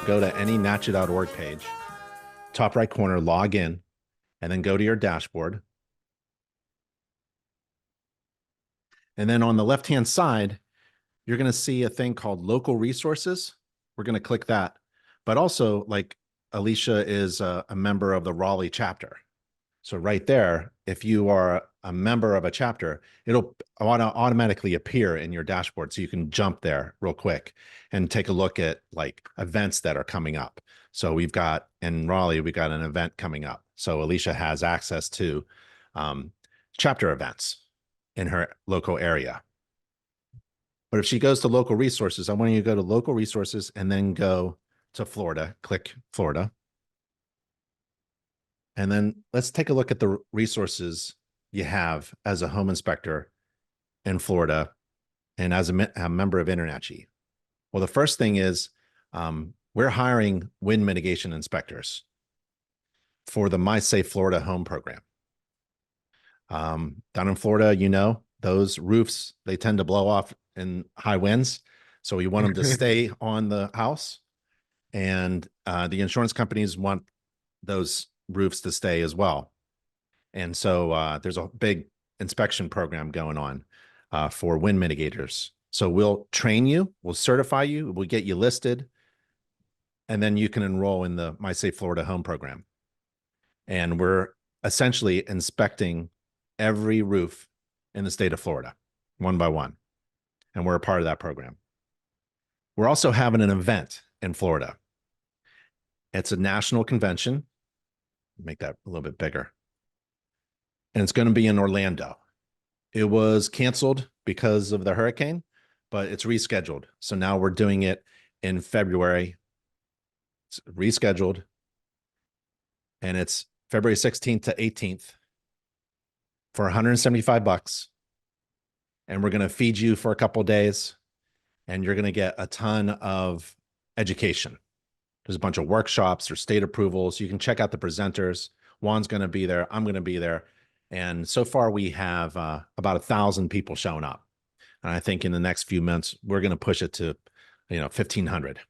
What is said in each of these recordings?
go to any NACHI.org page, top right corner, log in, and then go to your dashboard. And then on the left-hand side, you're going to see a thing called local resources. We're going to click that. But also, like, Alicia is a member of the Raleigh chapter. So right there, if you are a member of a chapter, it'll automatically appear in your dashboard. So you can jump there real quick and take a look at like events that are coming up. So we've got in Raleigh, we got an event coming up. So Alicia has access to chapter events in her local area. But if she goes to local resources, I want you to go to local resources and then go to Florida, click Florida. And then let's take a look at the resources you have as a home inspector in Florida and as a member of InterNACHI. Well, the first thing is we're hiring wind mitigation inspectors for the My Safe Florida Home program. Down in Florida, you know, those roofs, they tend to blow off in high winds. So we want them to stay on the house. And the insurance companies want those roofs to stay as well. And so there's a big inspection program going on for wind mitigators. So we'll train you, we'll certify you, we'll get you listed, and then you can enroll in the My Safe Florida Home program. And we're essentially inspecting every roof in the state of Florida, one by one. And we're a part of that program. We're also having an event in Florida. It's a national convention. Make that a little bit bigger. And it's going to be in Orlando. It was canceled because of the hurricane, but it's rescheduled. So now we're doing it in February. It's rescheduled. And it's February 16th to 18th for 175 bucks. And we're going to feed you for a couple of days. And you're going to get a ton of education. There's a bunch of workshops or state approvals. You can check out the presenters. Juan's going to be there. I'm going to be there. And so far, we have about 1,000 people showing up. And I think in the next few months, we're going to push it to, 1,500.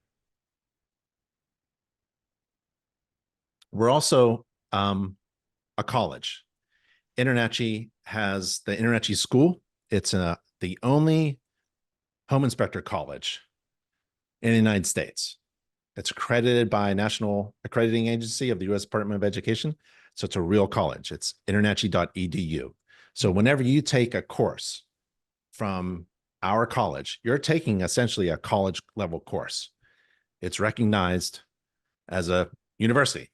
We're also a college. InterNACHI has the InterNACHI School. It's the only home inspector college in the United States. It's accredited by National Accrediting Agency of the U.S. Department of Education. So it's a real college. It's internachi.edu. So whenever you take a course from our college, you're taking essentially a college level course. It's recognized as a university.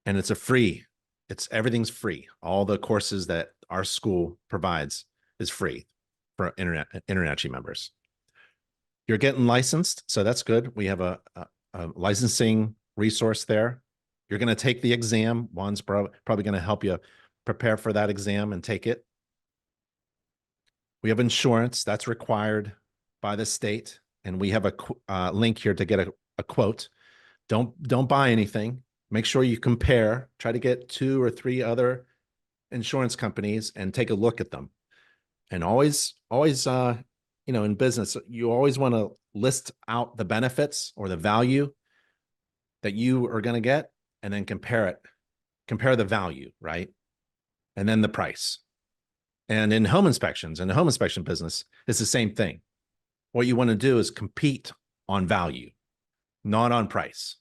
And it's everything's free. All the courses that our school provides is free for InterNACHI members. You're getting licensed, so that's good. We have a licensing resource there. You're going to take the exam. Juan's probably going to help you prepare for that exam and take it. We have insurance that's required by the state, and we have a link here to get a quote. Don't buy anything. Make sure you compare. Try to get 2 or 3 other insurance companies and take a look at them. And always, in business, you always want to list out the benefits or the value that you are going to get, and then compare the value, right? And then the price. And in home inspections, in the home inspection business, it's the same thing. What you want to do is compete on value, not on price.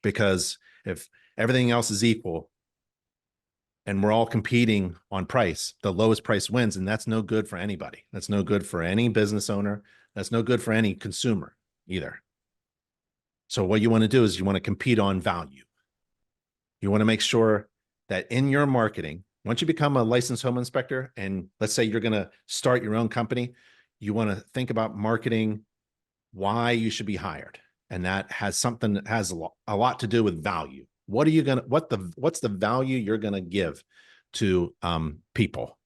Because if everything else is equal and we're all competing on price, the lowest price wins, and that's no good for anybody. That's no good for any business owner. That's no good for any consumer either. So what you want to do is you want to compete on value. You want to make sure that in your marketing, once you become a licensed home inspector, and let's say you're going to start your own company, you want to think about marketing, why you should be hired. And that has a lot to do with value. What's the value you're going to give to people?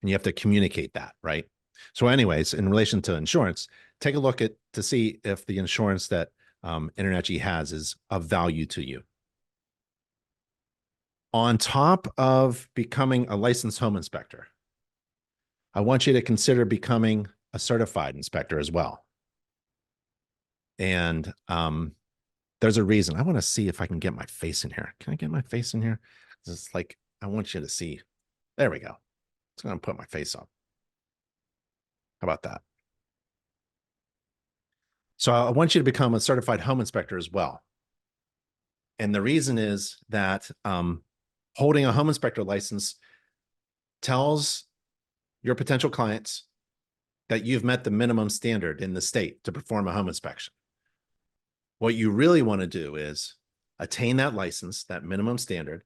And you have to communicate that, right? So anyways, in relation to insurance, take a look to see if the insurance that InterNACHI has is of value to you. On top of becoming a licensed home inspector, I want you to consider becoming a certified inspector as well. And there's a reason. I want to see if I can get my face in here. Can I get my face in here? It's like, I want you to see. There we go. It's going to put my face up. How about that? So I want you to become a certified home inspector as well. And the reason is that holding a home inspector license tells your potential clients that you've met the minimum standard in the state to perform a home inspection. What you really want to do is attain that license, that minimum standard,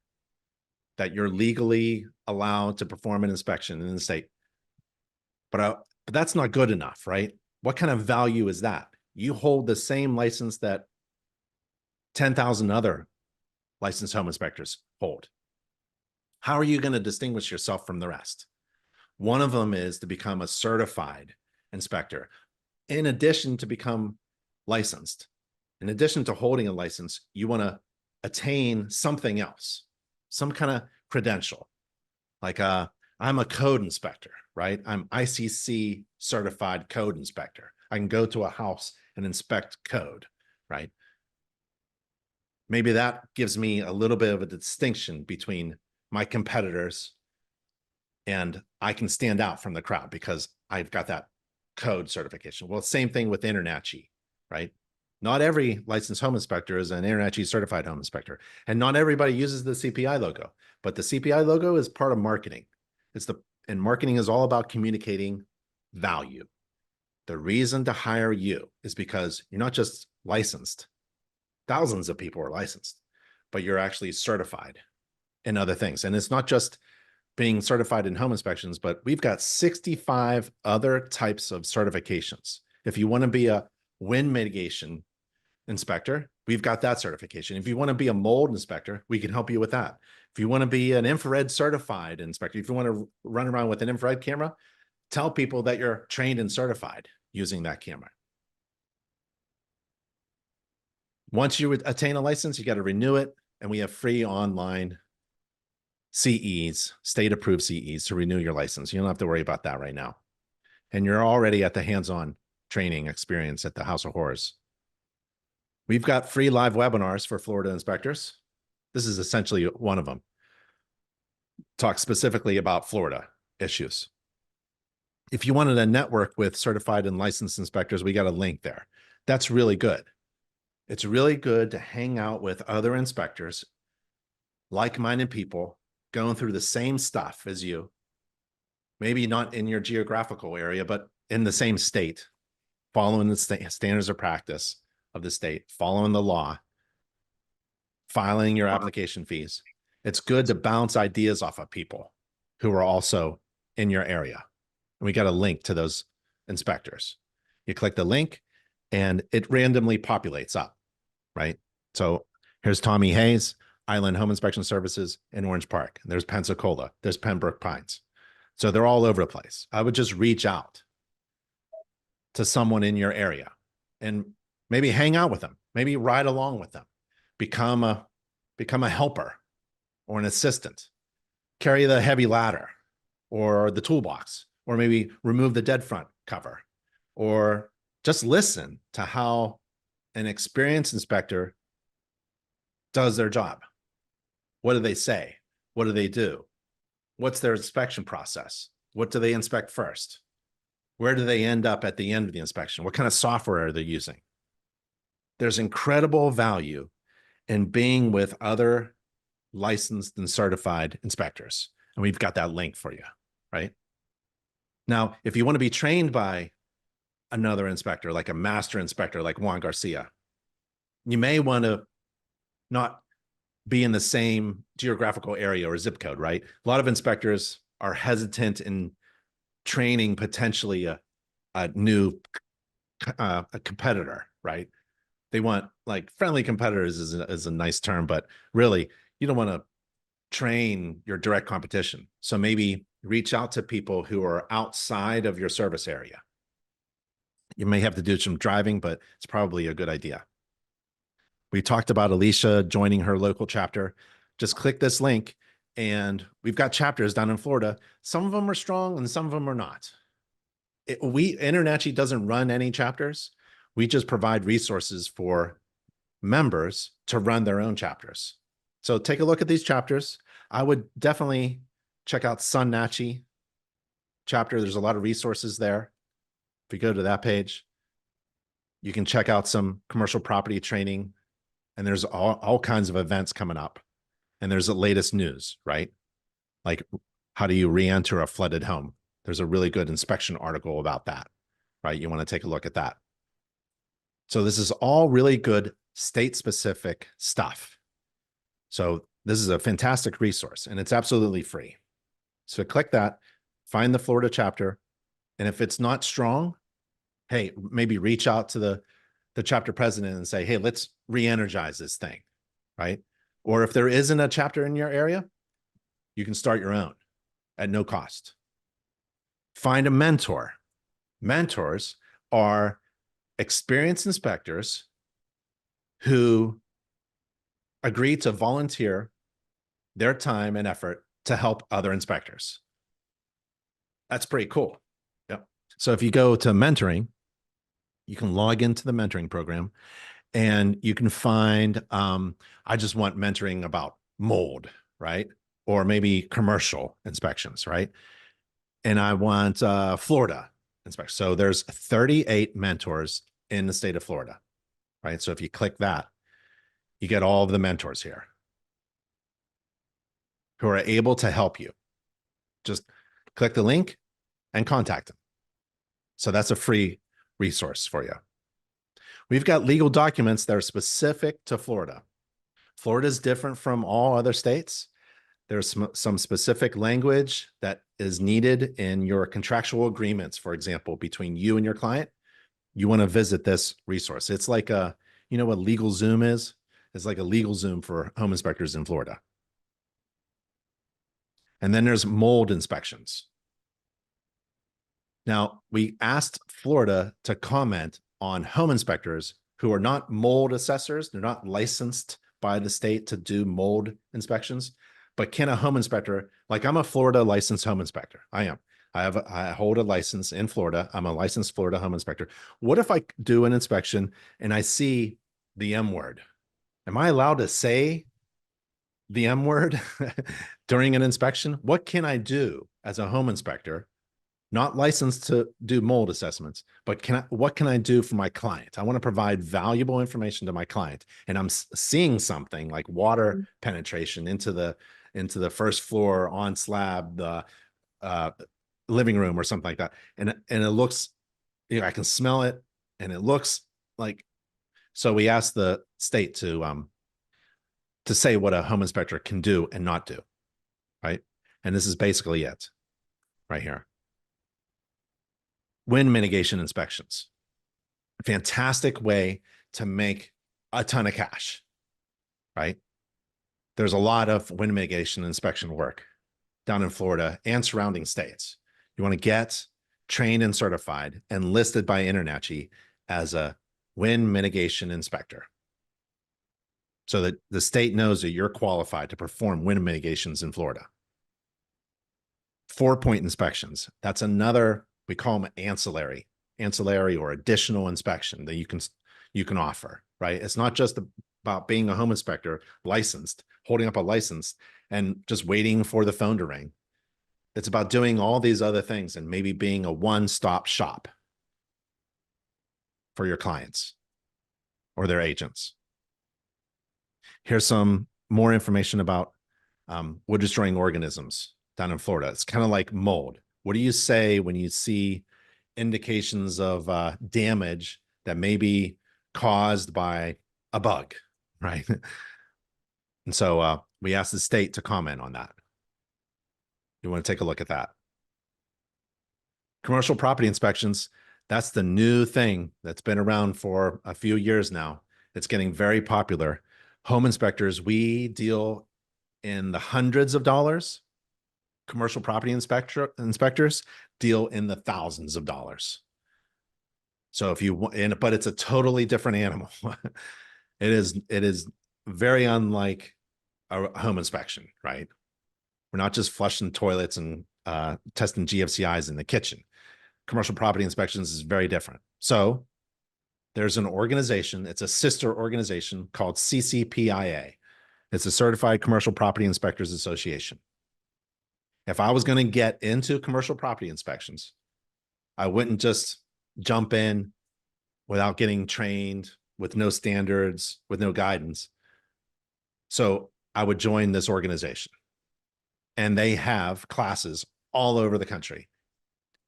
that you're legally allowed to perform an inspection in the state. But that's not good enough, right? What kind of value is that? You hold the same license that 10,000 other licensed home inspectors hold. How are you going to distinguish yourself from the rest? One of them is to become a certified inspector. In addition to become licensed, in addition to holding a license, you want to attain something else, some kind of credential. Like I'm a code inspector, right? I'm ICC certified code inspector. I can go to a house and inspect code, right? Maybe that gives me a little bit of a distinction between my competitors, and I can stand out from the crowd because I've got that code certification. Well, same thing with InterNACHI, right? Not every licensed home inspector is an InterNACHI certified home inspector, and not everybody uses the CPI logo, but the CPI logo is part of marketing. And marketing is all about communicating value. The reason to hire you is because you're not just licensed. Thousands of people are licensed, but you're actually certified in other things. And it's not just being certified in home inspections, but we've got 65 other types of certifications. If you want to be a wind mitigation inspector, we've got that certification. If you want to be a mold inspector, we can help you with that. If you want to be an infrared certified inspector, if you want to run around with an infrared camera, tell people that you're trained and certified using that camera. Once you attain a license, you got to renew it. And we have free online CEs, state approved CEs to renew your license. You don't have to worry about that right now. And you're already at the hands-on training experience at the House of Horrors. We've got free live webinars for Florida inspectors. This is essentially one of them. Talk specifically about Florida issues. If you wanted to network with certified and licensed inspectors, we got a link there. That's really good. It's really good to hang out with other inspectors, like-minded people, going through the same stuff as you, maybe not in your geographical area, but in the same state, following the standards of practice of the state, following the law, filing your application fees. It's good to bounce ideas off of people who are also in your area. And we got a link to those inspectors. You click the link and it randomly populates up, right? So here's Tommy Hayes, Island Home Inspection Services in Orange Park. There's Pensacola. There's Pembroke Pines. So they're all over the place. I would just reach out to someone in your area and maybe hang out with them, maybe ride along with them, become a helper or an assistant, carry the heavy ladder or the toolbox, or maybe remove the dead front cover, or just listen to how an experienced inspector does their job. What do they say? What do they do? What's their inspection process? What do they inspect first? Where do they end up at the end of the inspection? What kind of software are they using? There's incredible value in being with other licensed and certified inspectors. And we've got that link for you, right? Now, if you want to be trained by another inspector, like a master inspector, like Juan Garcia, you may want to not be in the same geographical area or zip code, right? A lot of inspectors are hesitant in training potentially a new a competitor, right? They want, like, friendly competitors is a nice term, but really you don't want to train your direct competition. So maybe reach out to people who are outside of your service area. You may have to do some driving, but it's probably a good idea. We talked about Alicia joining her local chapter. Just click this link and we've got chapters down in Florida. Some of them are strong and some of them are not. InterNACHI doesn't run any chapters. We just provide resources for members to run their own chapters. So take a look at these chapters. I would definitely check out InterNACHI chapter. There's a lot of resources there. If you go to that page, you can check out some commercial property training, and there's all kinds of events coming up. And there's the latest news, right? Like, how do you re-enter a flooded home? There's a really good inspection article about that, right? You want to take a look at that. So this is all really good state-specific stuff. So this is a fantastic resource, and it's absolutely free. So click that, find the Florida chapter, and if it's not strong, hey, maybe reach out to the chapter president and say, hey, let's re-energize this thing, right? Or if there isn't a chapter in your area, you can start your own at no cost. Find a mentor. Mentors are experienced inspectors who agree to volunteer their time and effort to help other inspectors. That's pretty cool. Yep. So if you go to mentoring, you can log into the mentoring program and you can find, I just want mentoring about mold, right? Or maybe commercial inspections, right? And I want Florida inspection. So there's 38 mentors in the state of Florida, right? So if you click that, you get all of the mentors here who are able to help you. Just click the link and contact them. So that's a free resource for you. We've got legal documents that are specific to Florida. Florida is different from all other states. There's some specific language that is needed in your contractual agreements, for example, between you and your client. You want to visit this resource. It's like a, you know what LegalZoom is? It's like a LegalZoom for home inspectors in Florida. And then there's mold inspections. Now, we asked Florida to comment on home inspectors who are not mold assessors. They're not licensed by the state to do mold inspections, but can a home inspector, like I'm a Florida licensed home inspector. I am. I hold a license in Florida. I'm a licensed Florida home inspector. What if I do an inspection and I see the M word? Am I allowed to say the M word during an inspection? What can I do as a home inspector, not licensed to do mold assessments, but what can I do for my client? I want to provide valuable information to my client, and I'm seeing something like water penetration into the first floor on slab, the living room or something like that, and it looks, you know, I can smell it, and it looks like. So we asked the state to say what a home inspector can do and not do, right? And this is basically it, right here. Wind mitigation inspections, a fantastic way to make a ton of cash, right? There's a lot of wind mitigation inspection work down in Florida and surrounding states. You want to get trained and certified and listed by InterNACHI as a wind mitigation inspector, so that the state knows that you're qualified to perform wind mitigations in Florida. 4-point inspections. That's another, we call them ancillary or additional inspection that you can offer, right? It's not just about being a home inspector licensed, holding up a license and just waiting for the phone to ring. It's about doing all these other things and maybe being a one-stop shop for your clients or their agents. Here's some more information about wood destroying organisms down in Florida. It's kind of like mold. What do you say when you see indications of damage that may be caused by a bug, right? And so we asked the state to comment on that. You want to take a look at that. Commercial property inspections, that's the new thing that's been around for a few years now. It's getting very popular. Home inspectors, we deal in the hundreds of dollars. Commercial property inspectors deal in the thousands of dollars. So if you want, but it's a totally different animal. It is very unlike a home inspection, right? We're not just flushing toilets and testing GFCIs in the kitchen. Commercial property inspections is very different. So there's an organization, it's a sister organization called CCPIA. It's a Certified Commercial Property Inspectors Association. If I was going to get into commercial property inspections, I wouldn't just jump in without getting trained, with no standards, with no guidance. So I would join this organization. And they have classes all over the country,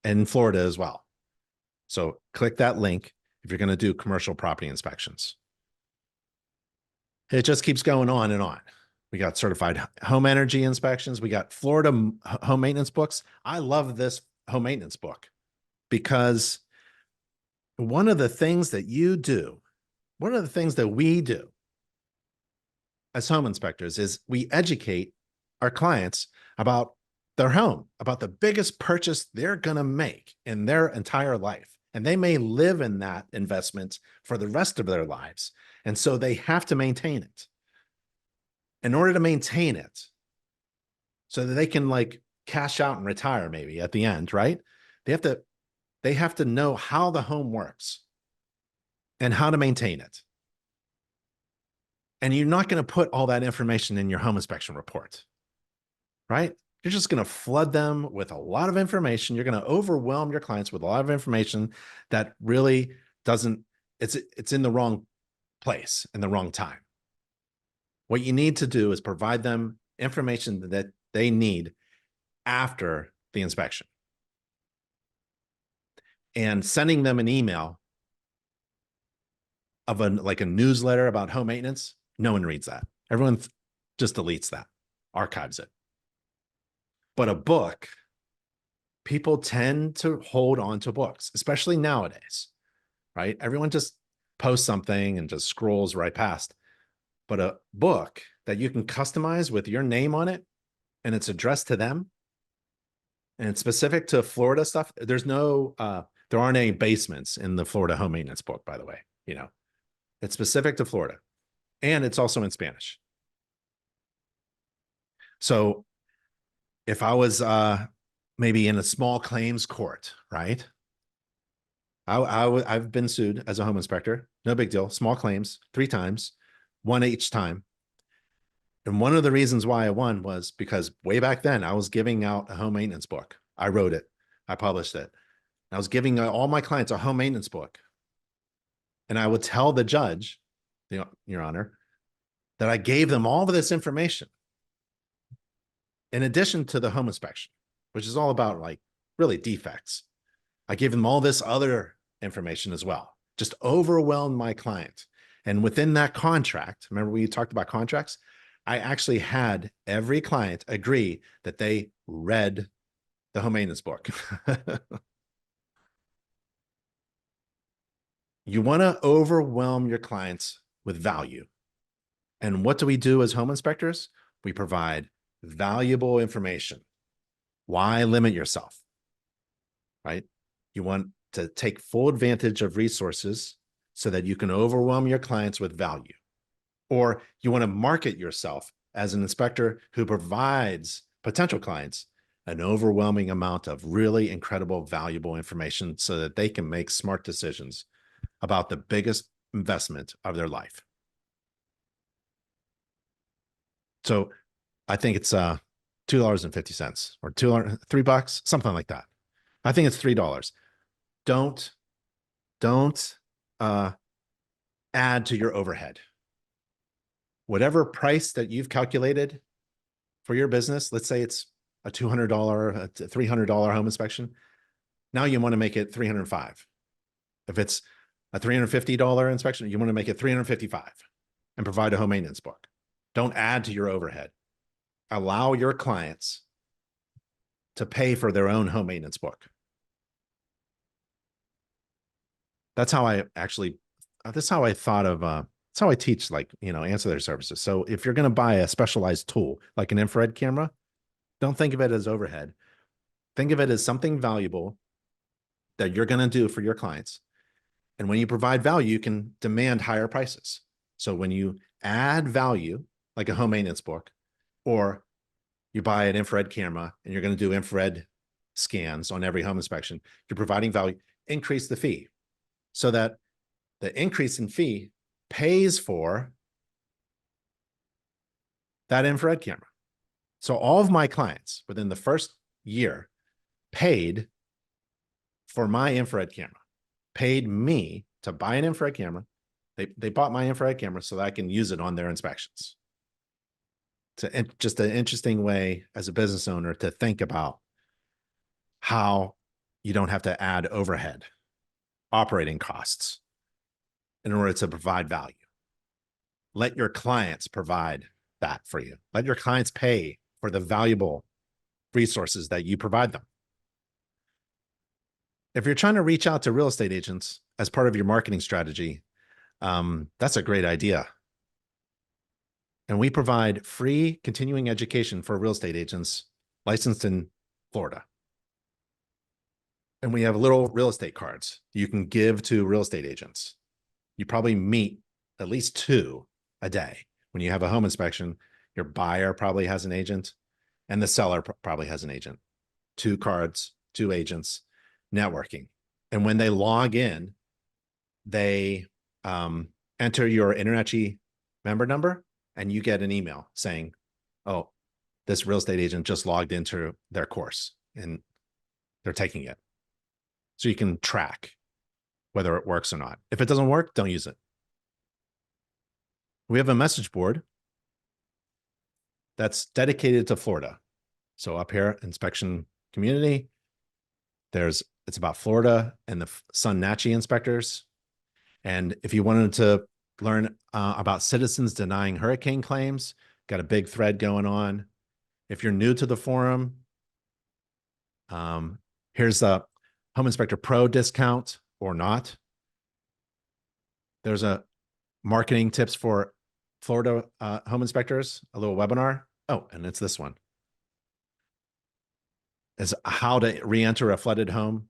and in Florida as well. So click that link if you're going to do commercial property inspections. It just keeps going on and on. We got certified home energy inspections. We got Florida home maintenance books. I love this home maintenance book because one of the things that you do, one of the things that we do as home inspectors is we educate our clients about their home, about the biggest purchase they're going to make in their entire life. And they may live in that investment for the rest of their lives. And so they have to maintain it. In order to maintain it, so that they can like cash out and retire maybe at the end, right? They have to know how the home works and how to maintain it. And you're not going to put all that information in your home inspection report, right? You're just going to flood them with a lot of information. You're going to overwhelm your clients with a lot of information that really doesn't, it's in the wrong place in the wrong time. What you need to do is provide them information that they need after the inspection. And sending them an email of like a newsletter about home maintenance, no one reads that. Everyone just deletes that, archives it. But a book, people tend to hold on to books, especially nowadays, right? Everyone just posts something and just scrolls right past. But a book that you can customize with your name on it, and it's addressed to them, and it's specific to Florida stuff. There's no, there aren't any basements in the Florida home maintenance book, by the way. You know, it's specific to Florida, and it's also in Spanish. So if I was maybe in a small claims court, right? I've been sued as a home inspector. No big deal. Small claims 3 times, one each time. And one of the reasons why I won was because way back then I was giving out a home maintenance book. I wrote it. I published it. I was giving all my clients a home maintenance book. And I would tell the judge, Your Honor, that I gave them all of this information in addition to the home inspection, which is all about like really defects. I gave them all this other information as well, just overwhelmed my client. And within that contract, remember we talked about contracts? I actually had every client agree that they read the home maintenance book. You want to overwhelm your clients with value. And what do we do as home inspectors? We provide valuable information. Why limit yourself, right? You want to take full advantage of resources so that you can overwhelm your clients with value. Or you want to market yourself as an inspector who provides potential clients an overwhelming amount of really incredible, valuable information so that they can make smart decisions about the biggest investment of their life. So I think it's $2.50 or $3, something like that. I think it's $3. Don't add to your overhead. Whatever price that you've calculated for your business, let's say it's a $200, a $300 home inspection. Now you want to make it $305. If it's a $350 inspection, you want to make it $355 and provide a home maintenance book. Don't add to your overhead. Allow your clients to pay for their own home maintenance book. That's how I actually, that's how I thought of, that's how I teach, like, ancillary services. So if you're going to buy a specialized tool, like an infrared camera, don't think of it as overhead. Think of it as something valuable that you're going to do for your clients. And when you provide value, you can demand higher prices. So when you add value, like a home maintenance book, or you buy an infrared camera and you're going to do infrared scans on every home inspection, you're providing value, increase the fee so that the increase in fee pays for that infrared camera. So all of my clients within the first year paid for my infrared camera, paid me to buy an infrared camera. They bought my infrared camera so that I can use it on their inspections. It's just an interesting way as a business owner to think about how you don't have to add overhead, operating costs in order to provide value. Let your clients provide that for you. Let your clients pay for the valuable resources that you provide them. If you're trying to reach out to real estate agents as part of your marketing strategy, that's a great idea. And we provide free continuing education for real estate agents licensed in Florida. And we have little real estate cards you can give to real estate agents. You probably meet at least 2 a day. When you have a home inspection, your buyer probably has an agent and the seller probably has an agent. 2 cards, 2 agents, networking. And when they log in, they enter your InterNACHI member number and you get an email saying, oh, this real estate agent just logged into their course and they're taking it. So you can track whether it works or not. If it doesn't work, don't use it. We have a message board that's dedicated to Florida. So up here, inspection community, it's about Florida and the InterNACHI inspectors. And if you wanted to learn about citizens denying hurricane claims, got a big thread going on. If you're new to the forum, here's the Home Inspector Pro discount or not. There's a marketing tips for Florida home inspectors, a little webinar. Oh, and it's this one. Is how to re-enter a flooded home.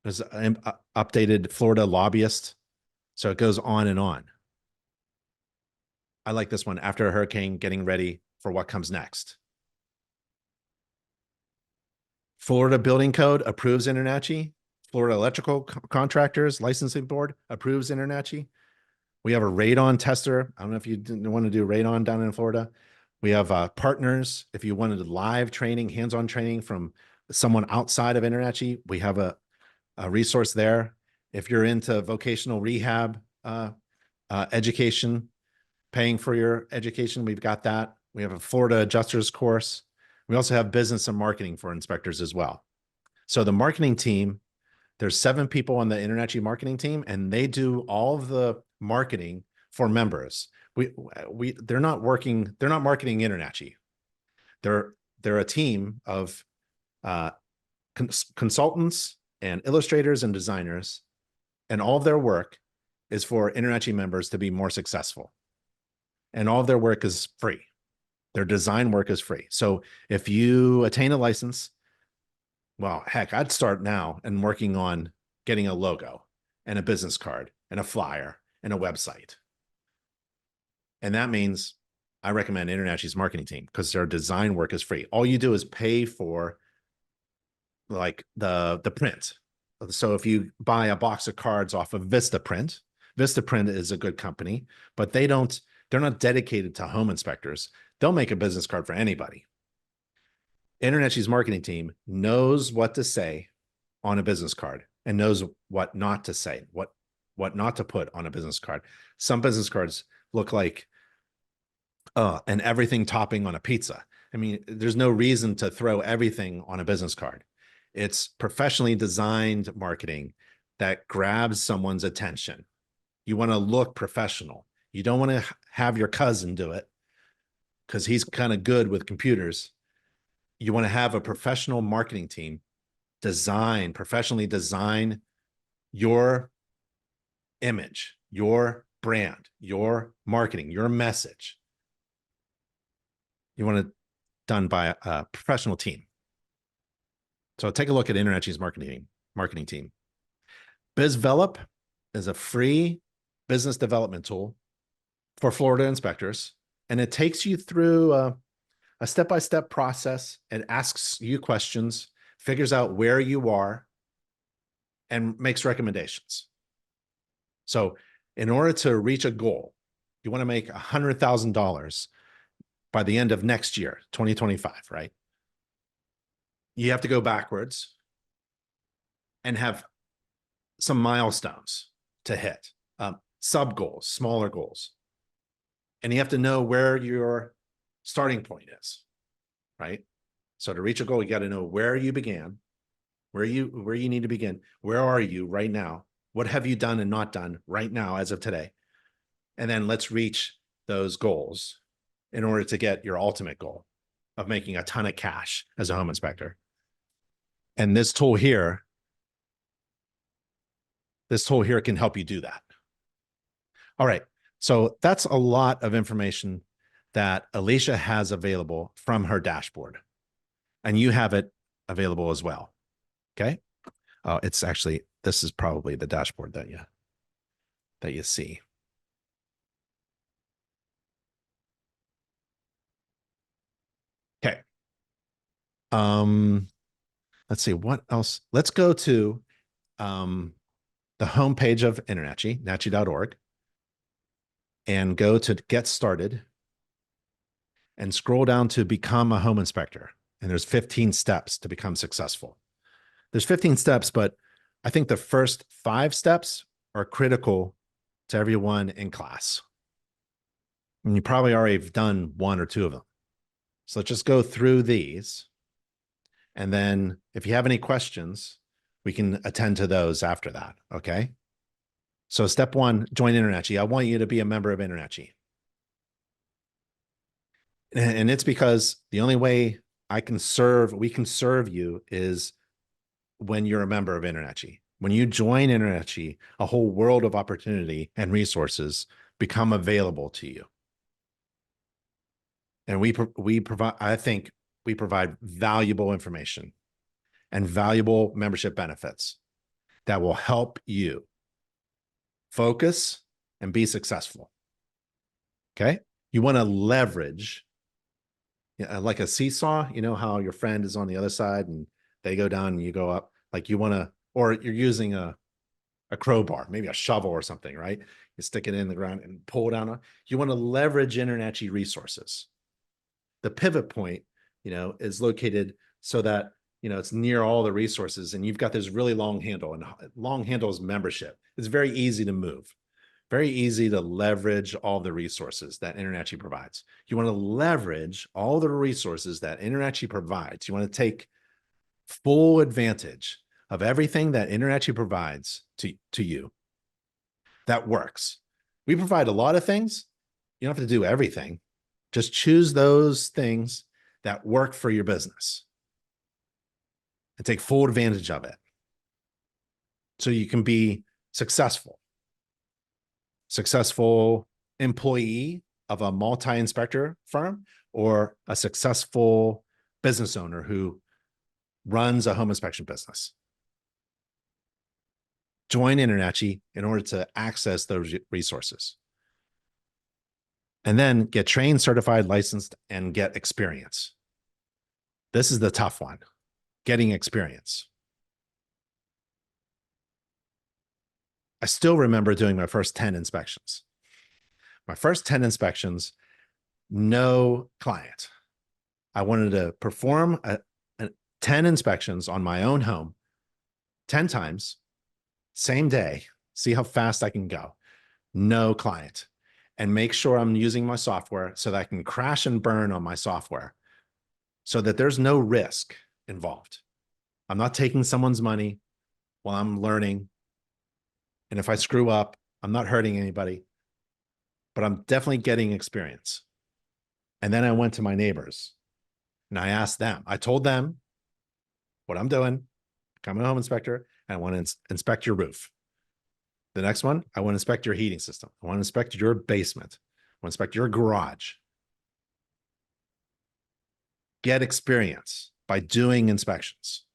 There's an updated Florida lobbyist. So it goes on and on. I like this one, after a hurricane, getting ready for what comes next. Florida Building Code approves InterNACHI. Florida Electrical Contractors Licensing Board approves InterNACHI. We have a radon tester. I don't know if you didn't want to do radon down in Florida. We have partners. If you wanted live training, hands-on training from someone outside of InterNACHI, we have a resource there. If you're into vocational rehab education, paying for your education, we've got that. We have a Florida adjusters course. We also have business and marketing for inspectors as well. So the marketing team, there's 7 people on the InterNACHI marketing team, and they do all of the marketing for members. They're not marketing InterNACHI. They're a team of consultants and illustrators and designers, and all of their work is for InterNACHI members to be more successful. And all of their work is free. Their design work is free. So if you attain a license, well, heck, I'd start now and working on getting a logo and a business card and a flyer and a website. And that means I recommend InterNACHI's marketing team because their design work is free. All you do is pay for like the print. So if you buy a box of cards off of Vistaprint is a good company, but they're not dedicated to home inspectors. They'll make a business card for anybody. InterNACHI's marketing team knows what to say on a business card and knows what not to say, what not to put on a business card. Some business cards look like an everything topping on a pizza. I mean, there's no reason to throw everything on a business card. It's professionally designed marketing that grabs someone's attention. You want to look professional. You don't want to have your cousin do it because he's kind of good with computers. You want to have a professional marketing team professionally design your image, your brand, your marketing, your message. You want it done by a professional team. So take a look at InterNACHI's marketing team. BizVelop is a free business development tool for Florida inspectors, and it takes you through a step-by-step process. It asks you questions, figures out where you are, and makes recommendations. So in order to reach a goal, you want to make $100,000 by the end of next year, 2025, right? You have to go backwards and have some milestones to hit, sub goals, smaller goals. And you have to know where your starting point is, right? So to reach a goal, you got to know where you began, where you need to begin. Where are you right now? What have you done and not done right now as of today? And then let's reach those goals in order to get your ultimate goal of making a ton of cash as a home inspector. And this tool here can help you do that. All right. So that's a lot of information that Alicia has available from her dashboard, and you have it available as well. Okay. It's actually, this is probably the dashboard that you see. Okay. Let's see what else. Let's go to the homepage of InterNACHI, nachi.org, and go to Get Started and scroll down to Become a Home Inspector. And there's 15 steps to become successful. There's 15 steps, but I think the first 5 steps are critical to everyone in class. And you probably already have done 1 or 2 of them. So let's just go through these. And then if you have any questions, we can attend to those after that. Okay. So step 1, join InterNACHI. I want you to be a member of InterNACHI. And it's because the only way we can serve you is when you're a member of InterNACHI. When you join InterNACHI, a whole world of opportunity and resources become available to you. And I think we provide valuable information and valuable membership benefits that will help you focus and be successful. Okay. You want to leverage, like a seesaw, you know how your friend is on the other side and they go down and you go up, like you want to, or you're using a crowbar, maybe a shovel or something, right? You stick it in the ground and pull down. You want to leverage InterNACHI resources. The pivot point, is located so that, it's near all the resources, and you've got this really long handle, and long handle is membership. It's very easy to move, very easy to leverage all the resources that InterNACHI provides. You want to leverage all the resources that InterNACHI provides. You want to take full advantage of everything that InterNACHI provides to you that works. We provide a lot of things. You don't have to do everything. Just choose those things that work for your business and take full advantage of it so you can be successful employee of a multi-inspector firm or a successful business owner who runs a home inspection business. Join InterNACHI in order to access those resources. And then get trained, certified, licensed, and get experience. This is the tough one, getting experience. I still remember doing my first 10 inspections. My first 10 inspections, no client. I wanted to perform 10 inspections on my own home 10 times, same day, see how fast I can go. No client. And make sure I'm using my software so that I can crash and burn on my software so that there's no risk involved. I'm not taking someone's money while I'm learning. And if I screw up, I'm not hurting anybody, but I'm definitely getting experience. And then I went to my neighbors and I asked them, I told them what I'm doing, I'm a home inspector, and I want to inspect your roof. The next one, I want to inspect your heating system. I want to inspect your basement. I want to inspect your garage. Get experience by doing inspections.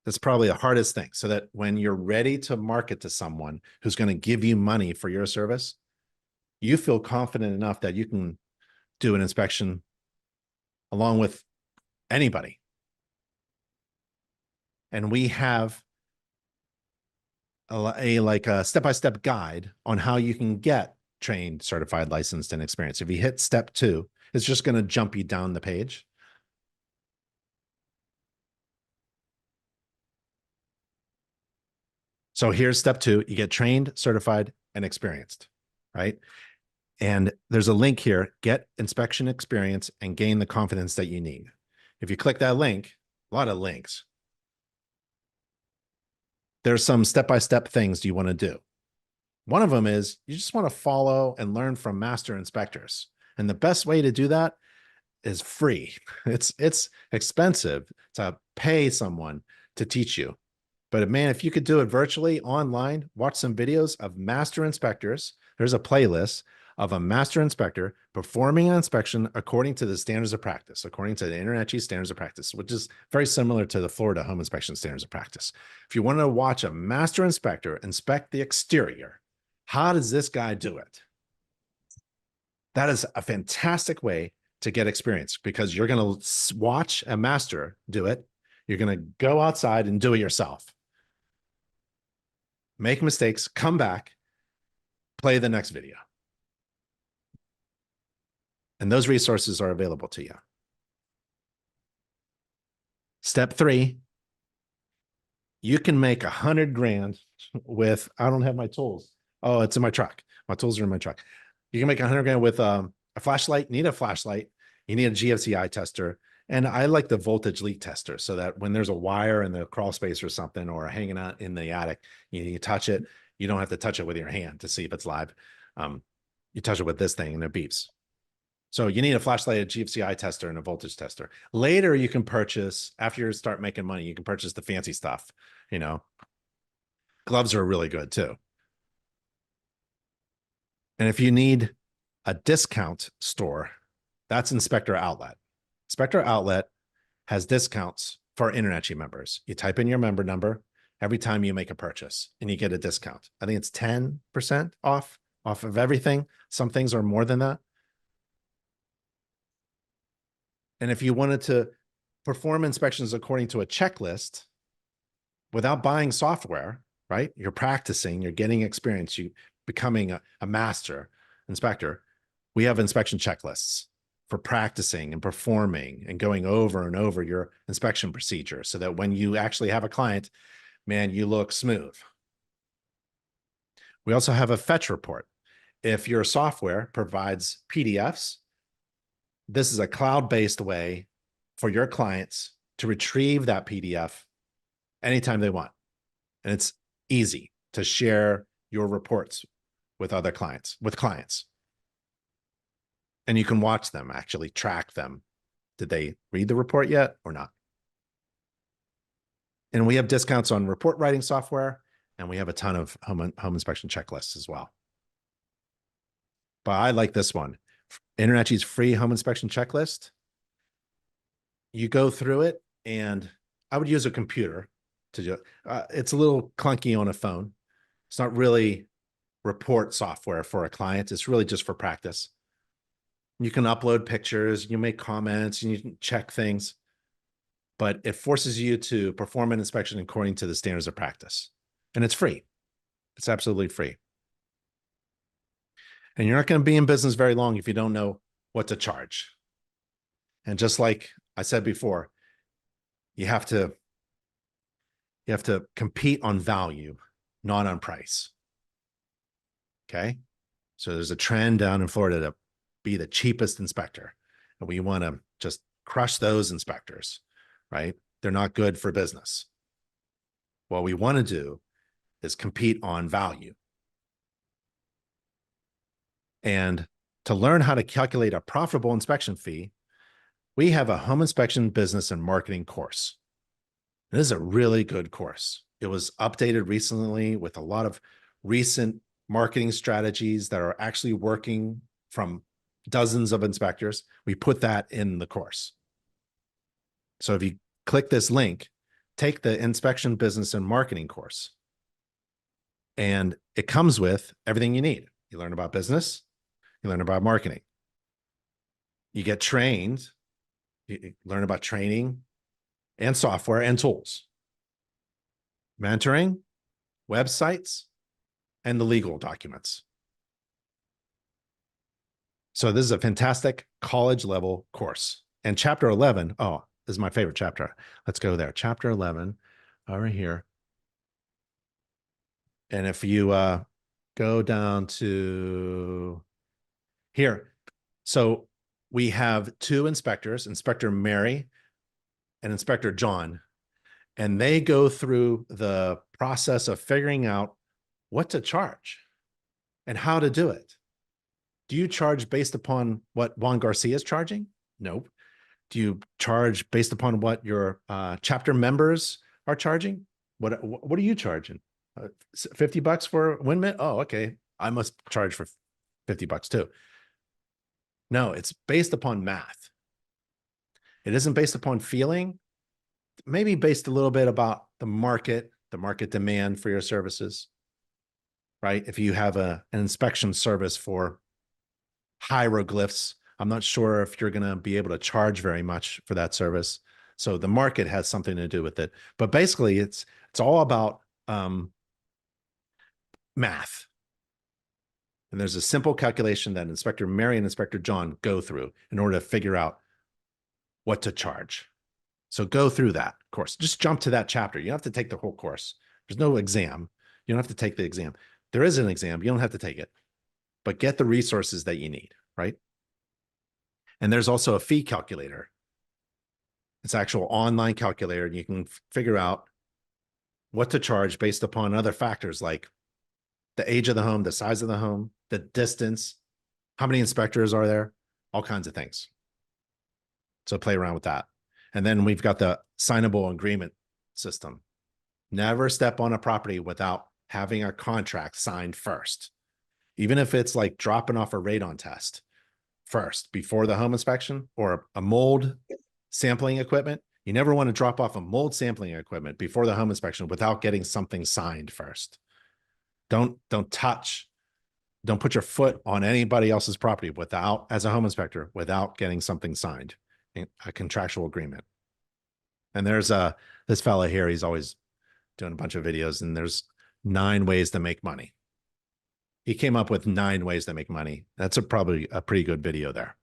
That's probably the hardest thing, so that when you're ready to market to someone who's going to give you money for your service, you feel confident enough that you can do an inspection along with anybody. And we have a step-by-step guide on how you can get trained, certified, licensed, and experienced. If you hit step 2, it's just going to jump you down the page. So here's step 2. You get trained, certified, and experienced, right? And there's a link here, get inspection experience and gain the confidence that you need. If you click that link, a lot of links, there's some step-by-step things you want to do. One of them is you just want to follow and learn from master inspectors. And the best way to do that is free. It's expensive to pay someone to teach you. But man, if you could do it virtually online, watch some videos of master inspectors. There's a playlist of a master inspector performing an inspection according to the standards of practice, according to the InterNACHI's standards of practice, which is very similar to the Florida home inspection standards of practice. If you want to watch a master inspector inspect the exterior, how does this guy do it? That is a fantastic way to get experience because you're going to watch a master do it. You're going to go outside and do it yourself. Make mistakes, come back, play the next video. And those resources are available to you. Step 3, you can make 100 grand with, I don't have my tools. Oh, it's in my truck. My tools are in my truck. You can make 100 grand with a flashlight. You need a flashlight. You need a GFCI tester. And I like the voltage leak tester so that when there's a wire in the crawl space or something, or hanging out in the attic, you touch it. You don't have to touch it with your hand to see if it's live. You touch it with this thing and it beeps. So you need a flashlight, a GFCI tester, and a voltage tester. Later, you can purchase, after you start making money, you can purchase the fancy stuff. You know, gloves are really good too. And if you need a discount store, that's Inspector Outlet. Inspector Outlet has discounts for InterNACHI members. You type in your member number every time you make a purchase and you get a discount. I think it's 10% off of everything. Some things are more than that. And if you wanted to perform inspections according to a checklist without buying software, right? You're practicing, you're getting experience, you becoming a master inspector. We have inspection checklists for practicing and performing and going over and over your inspection procedure so that when you actually have a client, man, you look smooth. We also have a fetch report. If your software provides PDFs, this is a cloud-based way for your clients to retrieve that PDF anytime they want. And it's easy to share your reports with other clients, And you can watch them, actually track them. Did they read the report yet or not? And we have discounts on report writing software, and we have a ton of home inspection checklists as well. But I like this one. InterNACHI's free home inspection checklist. You go through it, and I would use a computer to do it. It's a little clunky on a phone. It's not really report software for a client. It's really just for practice. You can upload pictures, you make comments, you can check things, but it forces you to perform an inspection according to the standards of practice. And it's free. It's absolutely free. And you're not going to be in business very long if you don't know what to charge. And just like I said before, you have to compete on value, not on price. Okay? So there's a trend down in Florida to be the cheapest inspector. And we want to just crush those inspectors, right? They're not good for business. What we want to do is compete on value. And to learn how to calculate a profitable inspection fee, we have a home inspection business and marketing course. This is a really good course. It was updated recently with a lot of recent marketing strategies that are actually working from dozens of inspectors. We put that in the course. So if you click this link, take the inspection business and marketing course, and it comes with everything you need. You learn about business, you learn about marketing, you get trained, you learn about training and software and tools, mentoring, websites, and the legal documents. So this is a fantastic college level course. And chapter 11, oh, this is my favorite chapter. Let's go there. Chapter 11, over here. And if you go down to here, so we have two inspectors, Inspector Mary and Inspector John, and they go through the process of figuring out what to charge and how to do it. Do you charge based upon what Juan Garcia is charging? Nope. Do you charge based upon what your chapter members are charging? What are you charging? $50 for windmill? Oh, okay. I must charge for $50 too. No, it's based upon math. It isn't based upon feeling. Maybe based a little bit about the market demand for your services, right? If you have an inspection service for hieroglyphs, I'm not sure if you're going to be able to charge very much for that service. So the market has something to do with it. But basically, it's all about math. And there's a simple calculation that Inspector Mary and Inspector John go through in order to figure out what to charge. So go through that course. Just jump to that chapter. You don't have to take the whole course. There's no exam. You don't have to take the exam. There is an exam. You don't have to take it. But get the resources that you need, right? And there's also a fee calculator. It's an actual online calculator, and you can figure out what to charge based upon other factors like the age of the home, the size of the home, the distance, how many inspectors are there, all kinds of things. So play around with that. And then we've got the signable agreement system. Never step on a property without having a contract signed first. Even if it's like dropping off a radon test first before the home inspection, or a mold sampling equipment, you never want to drop off a mold sampling equipment before the home inspection without getting something signed first. Don't put your foot on anybody else's property without, as a home inspector, without getting something signed, a contractual agreement. And there's this fella here, he's always doing a bunch of videos, and there's 9 ways to make money. He came up with 9 ways to make money. That's probably a pretty good video there.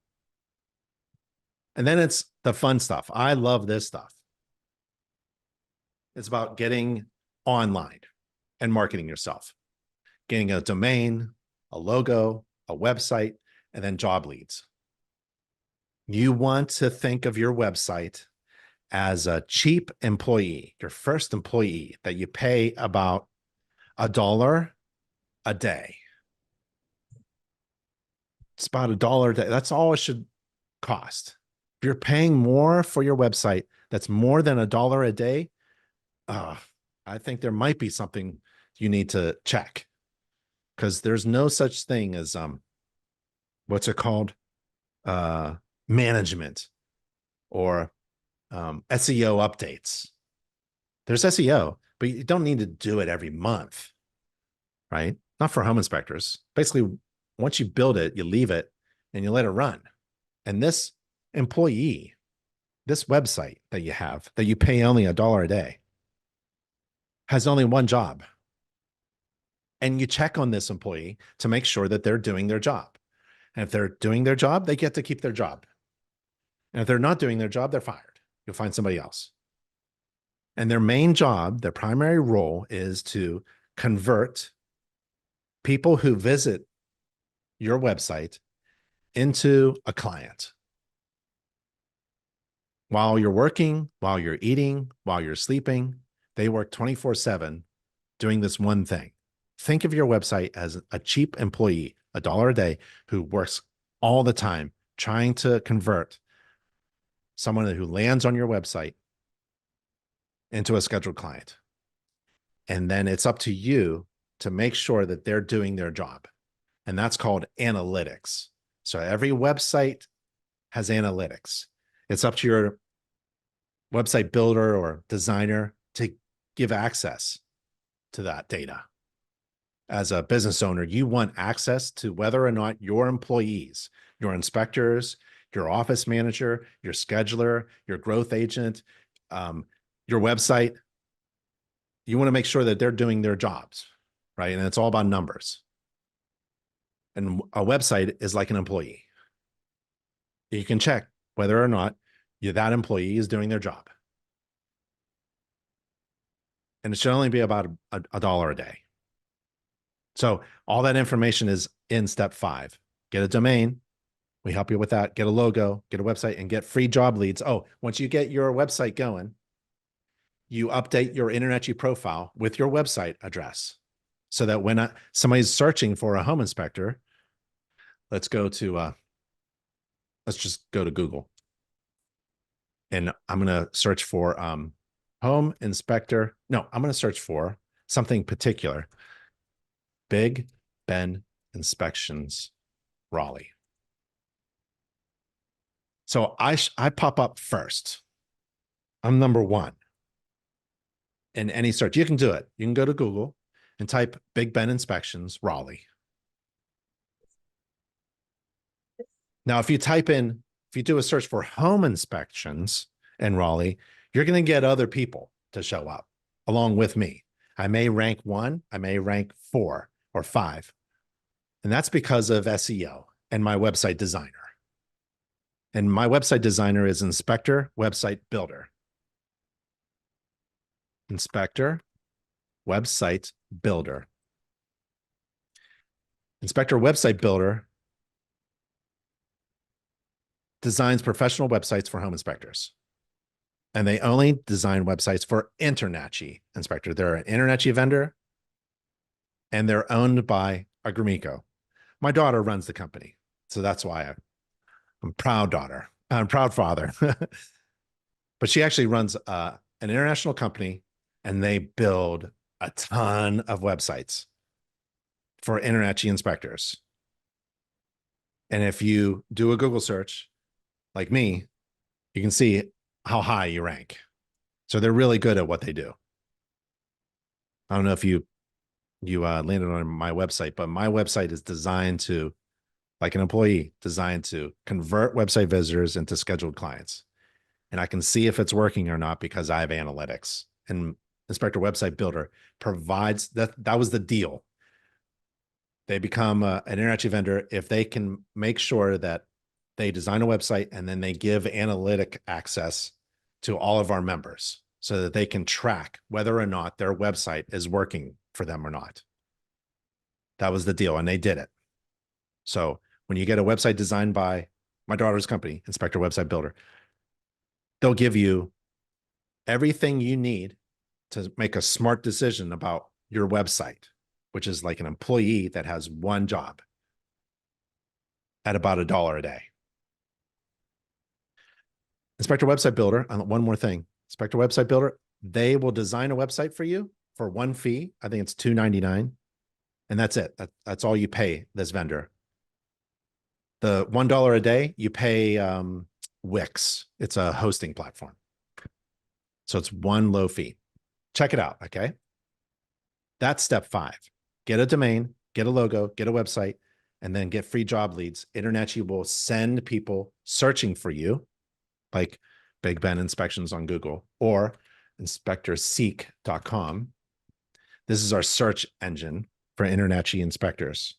And then it's the fun stuff. I love this stuff. It's about getting online and marketing yourself, getting a domain, a logo, a website, and then job leads. You want to think of your website as a cheap employee, your first employee that you pay about $1 a day. It's about $1 a day. That's all it should cost. If you're paying more for your website, that's more than $1 a day. I think there might be something you need to check, because there's no such thing as what's it called? Management or SEO updates. There's SEO, but you don't need to do it every month, right? Not for home inspectors. Basically, once you build it, you leave it and you let it run. And this employee, this website that you have, that you pay only $1 a day, has only one job. And you check on this employee to make sure that they're doing their job. And if they're doing their job, they get to keep their job. And if they're not doing their job, they're fired. You'll find somebody else. And their main job, their primary role, is to convert people who visit your website into a client. While you're working, while you're eating, while you're sleeping, they work 24/7 doing this one thing. Think of your website as a cheap employee, $1 a day, who works all the time trying to convert someone who lands on your website into a scheduled client. And then it's up to you to make sure that they're doing their job. And that's called analytics. So every website has analytics. It's up to your website builder or designer to give access to that data. As a business owner, you want access to whether or not your employees, your inspectors, your office manager, your scheduler, your growth agent, your website you want to make sure that they're doing their jobs, right? And it's all about numbers. And a website is like an employee. You can check whether or not that employee is doing their job. And it should only be about a dollar a day. So all that information is in step 5. Get a domain. We help you with that. Get a logo, get a website, and get free job leads. Oh, once you get your website going, you update your InterNACHI profile with your website address so that when somebody's searching for a home inspector, let's just go to Google. And I'm going to search for home inspector. No, I'm going to search for something particular. Big Ben Inspections, Raleigh. So I pop up first. I'm number 1 in any search. You can do it. You can go to Google and type Big Ben Inspections, Raleigh. Now, if you do a search for home inspections in Raleigh, you're going to get other people to show up along with me. I may rank 1, I may rank 4 or 5. And that's because of SEO and my website designer. And my website designer is Inspector Website Builder. Inspector Website Builder. Inspector Website Builder designs professional websites for home inspectors. And they only design websites for InterNACHI inspector. They're an InterNACHI vendor, and they're owned by Agrumico. My daughter runs the company, so that's why I'm proud daughter. I'm proud father. But she actually runs an international company, and they build a ton of websites for InterNACHI inspectors. And if you do a Google search, like me, you can see how high you rank. So they're really good at what they do. I don't know if you landed on my website, but my website is designed to, like an employee, designed to convert website visitors into scheduled clients. And I can see if it's working or not because I have analytics. And Inspector Website Builder provides that. That was the deal. They become an InterNACHI vendor if they can make sure that they design a website and then they give analytic access to all of our members so that they can track whether or not their website is working for them or not. That was the deal, and they did it. So when you get a website designed by my daughter's company, Inspector Website Builder, they'll give you everything you need to make a smart decision about your website, which is like an employee that has one job at about $1 a day. Inspector Website Builder, one more thing. Inspector Website Builder, they will design a website for you for one fee. I think it's $2.99. And that's it. That's all you pay this vendor. The $1 a day, you pay Wix. It's a hosting platform. So it's one low fee. Check it out, okay? That's step 5. Get a domain, get a logo, get a website, and then get free job leads. InterNACHI will send people searching for you, like Big Ben Inspections on Google or inspectorseek.com. This is our search engine for InterNACHI inspectors.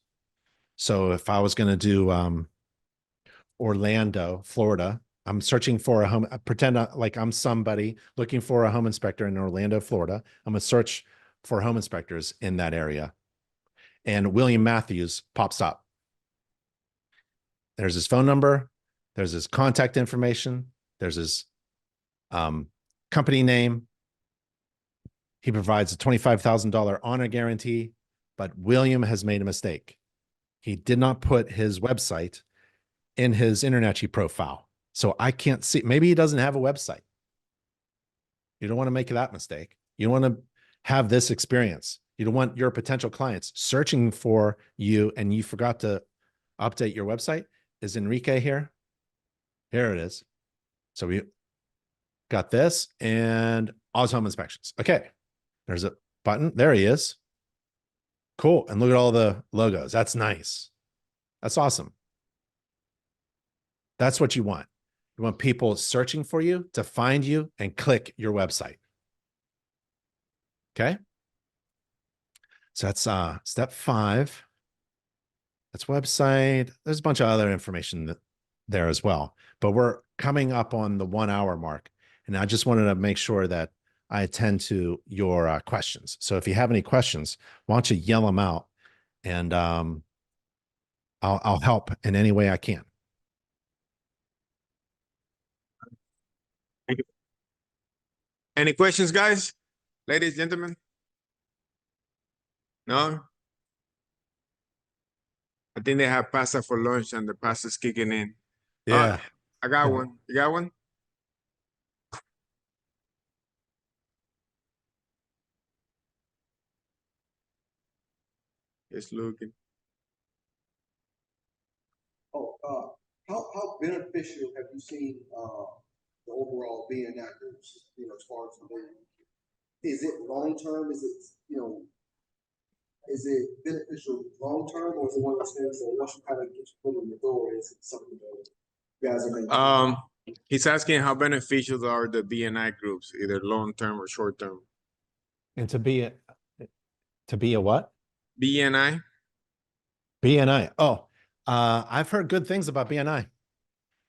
So if I was going to do Orlando, Florida, I'm searching for a home, pretend like I'm somebody looking for a home inspector in Orlando, Florida. I'm going to search for home inspectors in that area. And William Matthews pops up. There's his phone number. There's his contact information. There's his company name. He provides a $25,000 honor guarantee, but William has made a mistake. He did not put his website in his InterNACHI profile. So I can't see, maybe he doesn't have a website. You don't want to make that mistake. You don't want to have this experience. You don't want your potential clients searching for you and you forgot to update your website. Is Enrique here? Here it is. So we got this and Oz Home Inspections. Okay. There's a button. There he is. Cool. And look at all the logos. That's nice. That's awesome. That's what you want. You want people searching for you to find you and click your website. Okay. So that's step 5. That's website. There's a bunch of other information there as well. But we're coming up on the 1 hour mark. And I just wanted to make sure that I attend to your questions. So if you have any questions, why don't you yell them out, and I'll help in any way I can. Thank you. Any questions, guys? Ladies, gentlemen? No? I think they have pasta for lunch and the pasta's kicking in. Yeah. I got Yeah. one. You got one? Just looking. How beneficial have you seen the overall BNI groups? As far as is it long term? Is it is it beneficial long term, or is it one of those things that once you kind of get your foot in the door, is it something that you guys are making? He's asking how beneficial are the BNI groups, either long term or short term. And to be a what? BNI. BNI. Oh, I've heard good things about BNI.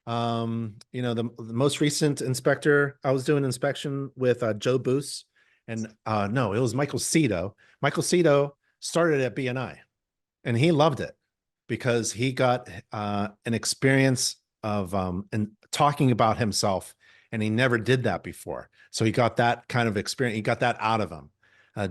The most recent inspector, I was doing inspection with Joe Boos, and no, it was Michael Cito. Michael Cito started at BNI, and he loved it because he got an experience of and talking about himself, and he never did that before. So he got that kind of experience. He got that out of him.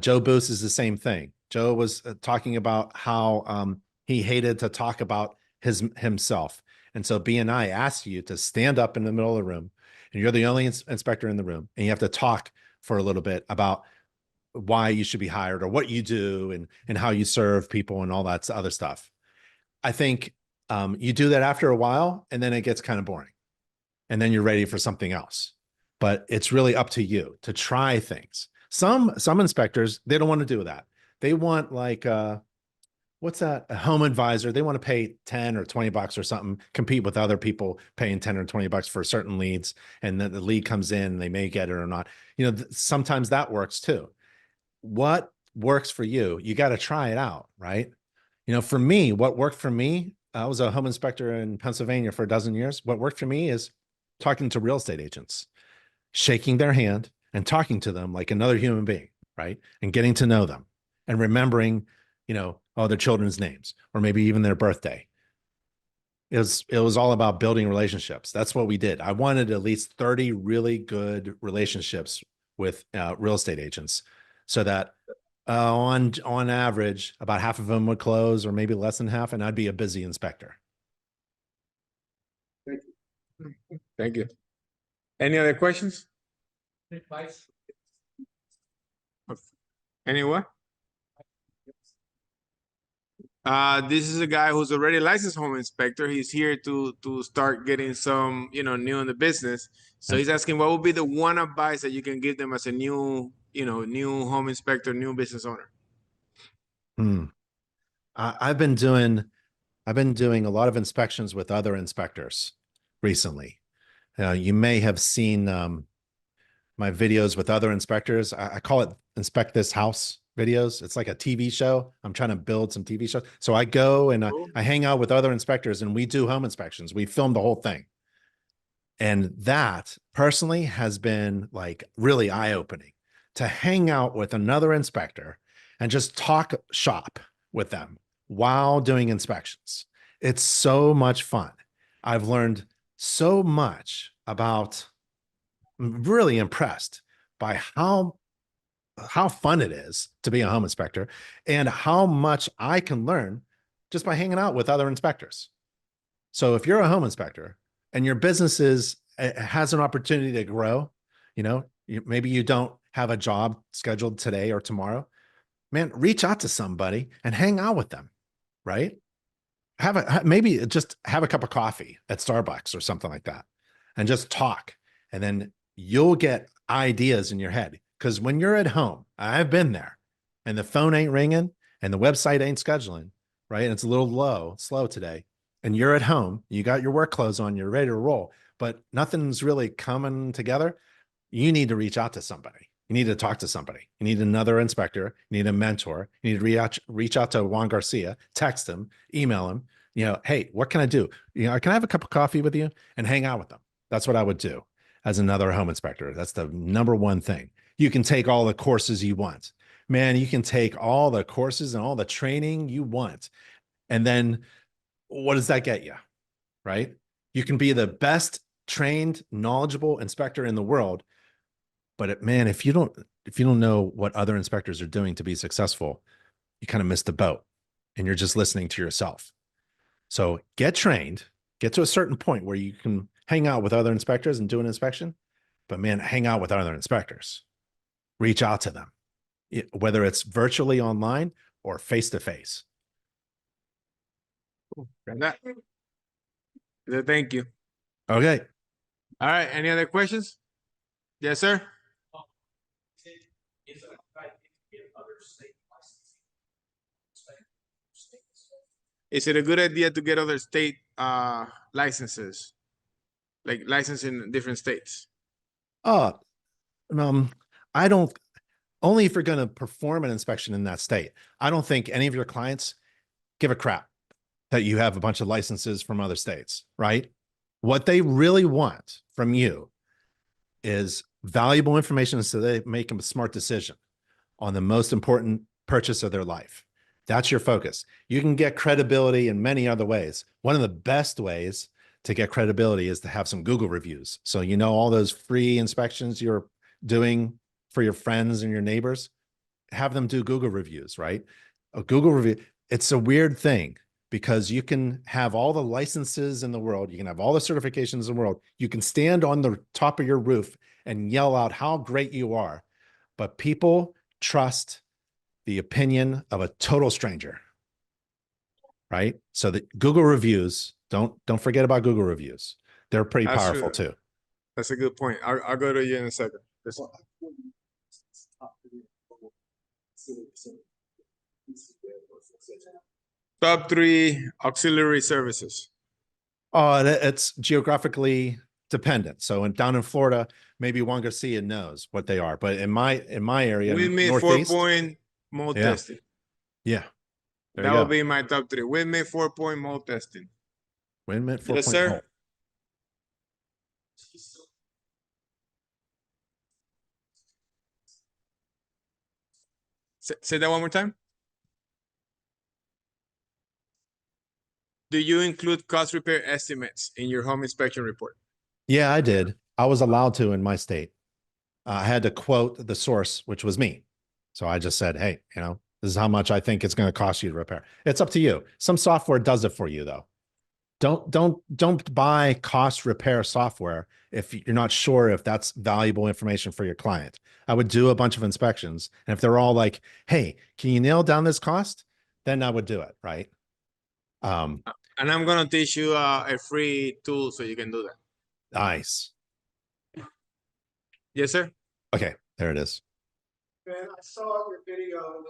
Joe Boos is the same thing. Joe was talking about how he hated to talk about himself. And so BNI asks you to stand up in the middle of the room, and you're the only inspector in the room, and you have to talk for a little bit about why you should be hired or what you do and how you serve people and all that other stuff. I think you do that after a while, and then it gets kind of boring, and then you're ready for something else. But it's really up to you to try things. Some inspectors, they don't want to do that. They want like what's that? A home advisor. They want to pay 10 or 20 bucks or something, compete with other people paying 10 or 20 bucks for certain leads. And then the lead comes in and they may get it or not. Sometimes that works too. What works for you? You got to try it out, right? For me, what worked for me, I was a home inspector in Pennsylvania for a dozen years. What worked for me is talking to real estate agents, shaking their hand and talking to them like another human being, right? And getting to know them and remembering, their children's names, or maybe even their birthday. It was all about building relationships. That's what we did. I wanted at least 30 really good relationships with real estate agents, so that on average, about half of them would close, or maybe less than half, and I'd be a busy inspector. Thank you. Thank you. Any other questions? Advice. Anyone? This is a guy who's already a licensed home inspector. He's here to start getting some, new in the business. So he's asking, what would be the one advice that you can give them as a new home inspector, new business owner? I've been doing a lot of inspections with other inspectors recently. You may have seen my videos with other inspectors. I call it Inspect This House videos. It's like a TV show. I'm trying to build some TV shows. So I go and I hang out with other inspectors, and we do home inspections. We film the whole thing. And that personally has been like really eye-opening, to hang out with another inspector and just talk shop with them while doing inspections. It's so much fun. I've learned so much about, I'm really impressed by how fun it is to be a home inspector, and how much I can learn just by hanging out with other inspectors. So if you're a home inspector and your business has an opportunity to grow, maybe you don't have a job scheduled today or tomorrow, man, reach out to somebody and hang out with them, right? Maybe just have a cup of coffee at Starbucks or something like that, and just talk. And then you'll get ideas in your head. Because when you're at home, I've been there, and the phone ain't ringing and the website ain't scheduling, right? And it's a little slow today. And you're at home, you got your work clothes on, you're ready to roll, but nothing's really coming together. You need to reach out to somebody. You need to talk to somebody. You need another inspector. You need a mentor. You need to reach out to Juan Garcia, text him, email him. Hey, what can I do? Can I have a cup of coffee with you and hang out with them? That's what I would do as another home inspector. That's the number one thing. You can take all the courses you want. Man, you can take all the courses and all the training you want. And then what does that get you? Right? You can be the best trained, knowledgeable inspector in the world. But man, if you don't know what other inspectors are doing to be successful, you kind of miss the boat and you're just listening to yourself. So get trained, get to a certain point where you can hang out with other inspectors and do an inspection. But man, hang out with other inspectors. Reach out to them, whether it's virtually online or face-to-face. Thank you. Okay. All right. Any other questions? Yes, sir. Is it a good idea to get other state licenses, like license in different states? I don't, only if you're going to perform an inspection in that state. I don't think any of your clients give a crap that you have a bunch of licenses from other states, right? What they really want from you is valuable information so they make a smart decision on the most important purchase of their life. That's your focus. You can get credibility in many other ways. One of the best ways to get credibility is to have some Google reviews. So, all those free inspections you're doing for your friends and your neighbors, have them do Google reviews, right? A Google review, it's a weird thing because you can have all the licenses in the world. You can have all the certifications in the world. You can stand on the top of your roof and yell out how great you are. But people trust the opinion of a total stranger, right? So the Google reviews, don't forget about Google reviews. They're pretty powerful too. That's a good point. I'll go to you in a second. Top 3 auxiliary services. It's geographically dependent. So down in Florida, maybe Juan Garcia knows what they are, but in my area, Windmill, Northeast, 4-point mold testing. Yeah. That would be my top 3. Windmill, 4-point mold testing. Windmill, 4-point Yes, sir. mold. Say that one more time. Do you include cost repair estimates in your home inspection report? Yeah, I did. I was allowed to in my state. I had to quote the source, which was me. So I just said, hey, this is how much I think it's going to cost you to repair. It's up to you. Some software does it for you though. Don't buy cost repair software if you're not sure if that's valuable information for your client. I would do a bunch of inspections, and if they're all like, hey, can you nail down this cost? Then I would do it, right? And I'm going to teach you a free tool so you can do that. Nice. Yes, sir. Okay, there it is. Ben, I saw your video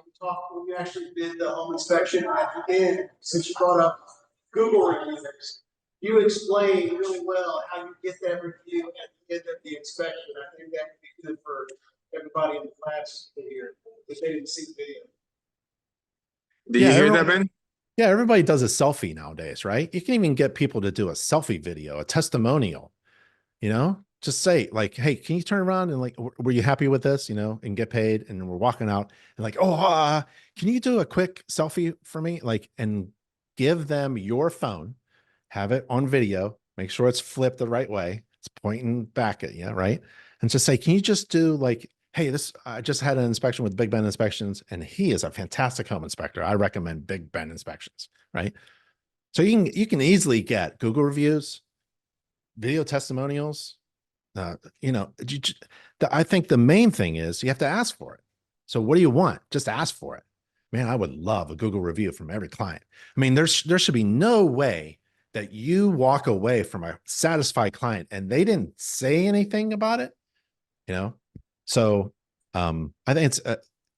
when you actually did the home inspection at the end, since you brought up Google reviews. You explained really well how you get that review at the end of the inspection. I think that would be good for everybody in the class to hear if they didn't see the video. Did you hear that, Ben? Yeah, everybody does a selfie nowadays, right? You can even get people to do a selfie video, a testimonial, just say like, hey, can you turn around and like, were you happy with this, and get paid? And we're walking out and like, can you do a quick selfie for me? Like, and give them your phone, have it on video, make sure it's flipped the right way. It's pointing back at you, right? And just say, can you just do like, hey, I just had an inspection with Big Ben Inspections, and he is a fantastic home inspector. I recommend Big Ben Inspections, right? So you can easily get Google reviews, video testimonials. I think the main thing is you have to ask for it. So what do you want? Just ask for it. Man, I would love a Google review from every client. I mean, there should be no way that you walk away from a satisfied client and they didn't say anything about it, So I think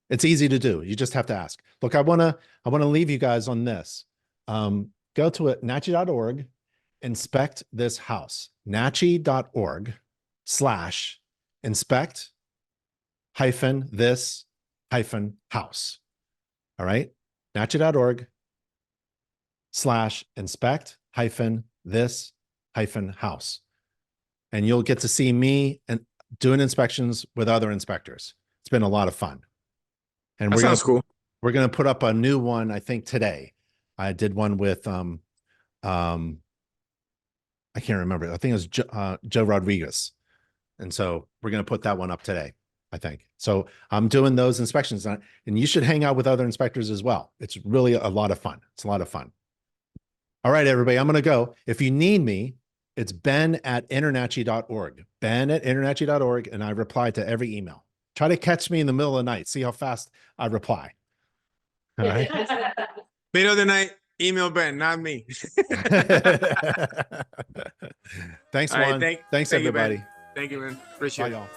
it's easy to do. You just have to ask. Look, I want to leave you guys on this. Go to it, NACHI.org, inspect this house, NACHI.org/inspect hyphen this hyphen house. All right. NACHI.org/inspect hyphen this hyphen house. And you'll get to see me and doing inspections with other inspectors. It's been a lot of fun. And That sounds cool. we're going to put up a new one, I think today. I did one with, I can't remember. I think it was Joe Rodriguez. And so we're going to put that one up today, I think. So I'm doing those inspections, and you should hang out with other inspectors as well. It's really a lot of fun. It's a lot of fun. All right, everybody, I'm going to go. If you need me, it's ben@internachi.org, ben@internachi.org, and I reply to every email. Try to catch me in the middle of the night. See how fast I reply. All right. Middle of the night, email Ben, not me. Thanks, All right, Juan. Thanks, thank you, Ben. everybody. Thank you, man. Appreciate Bye, it. y'all.